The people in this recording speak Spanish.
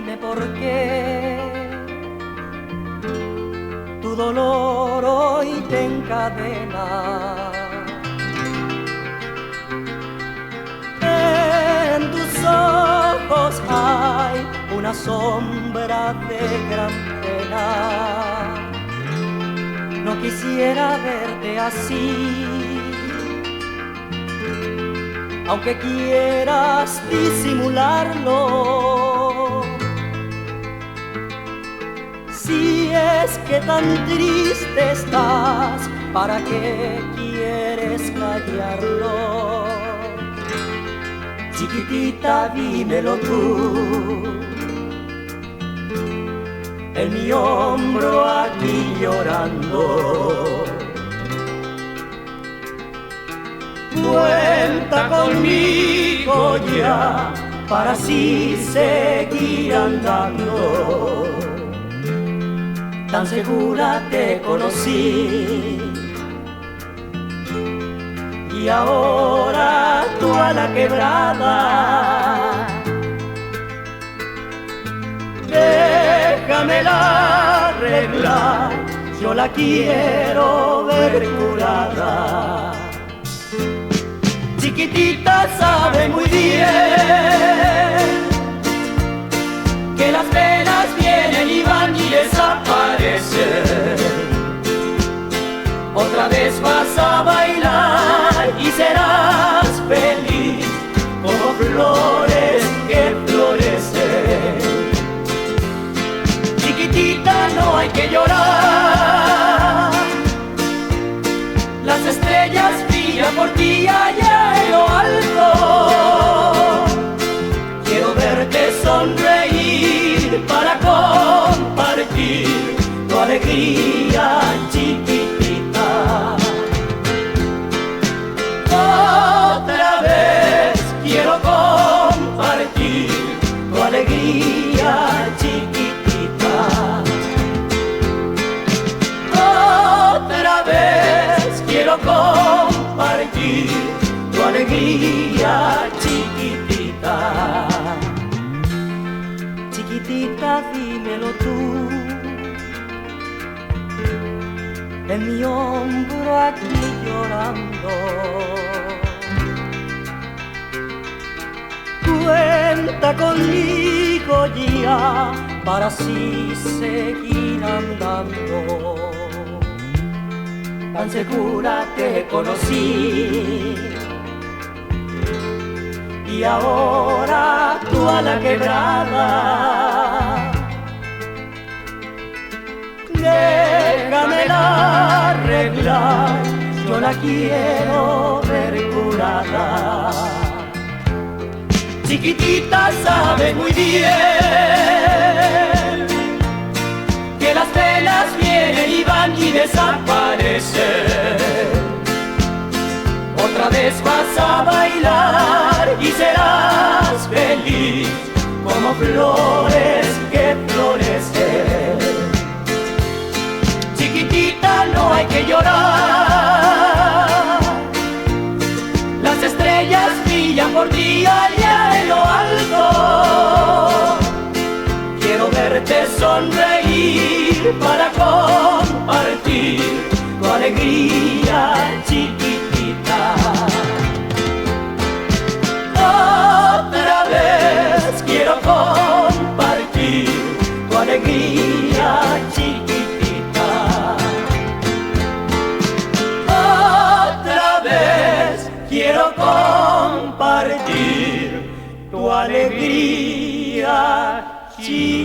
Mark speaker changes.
Speaker 1: dime por qué tu dolor hoy te encadena. En tus ojos hay una sombra de gran pena. No quisiera verte así, aunque quieras disimularlo. Si es que tan triste estás, ¿para qué quieres callarlo? Chiquitita, dímelo tú, en mi hombro aquí llorando. Cuenta conmigo ya, para así seguir andando. Tan segura te conocí, y ahora tú a la quebrada. Déjamela arreglar, yo la quiero ver curada. Chiquitita sabe muy bien que las penas vienen y van y desaparecen. Otra vez vas a bailar y serás feliz como flores que florecen. Chiquitita, no hay que llorar, las estrellas brillan por ti allá en lo alto. Quiero verte sonreír para compartir tu alegría, chiquitita. Otra vez quiero compartir tu alegría, chiquitita. Otra vez quiero compartir tu alegría, chiquitita. Chiquitita, dímelo tú, en mi hombro aquí llorando. Cuenta conmigo ya, para así seguir andando. Tan segura te conocí, y ahora tú a la quebrada. Déjamela arreglar, yo la quiero ver curada. Chiquitita sabe muy bien que las penas vienen y van y desaparecen. Otra vez vas a bailar y serás feliz como flores que florecen. Chiquitita, no hay que llorar, las estrellas brillan por ti allá en lo alto. Quiero verte sonreír para compartir tu alegría, chiquitita. Otra vez quiero compartir tu alegría, chiquitita. Otra vez quiero compartir tu alegría, chiquitita.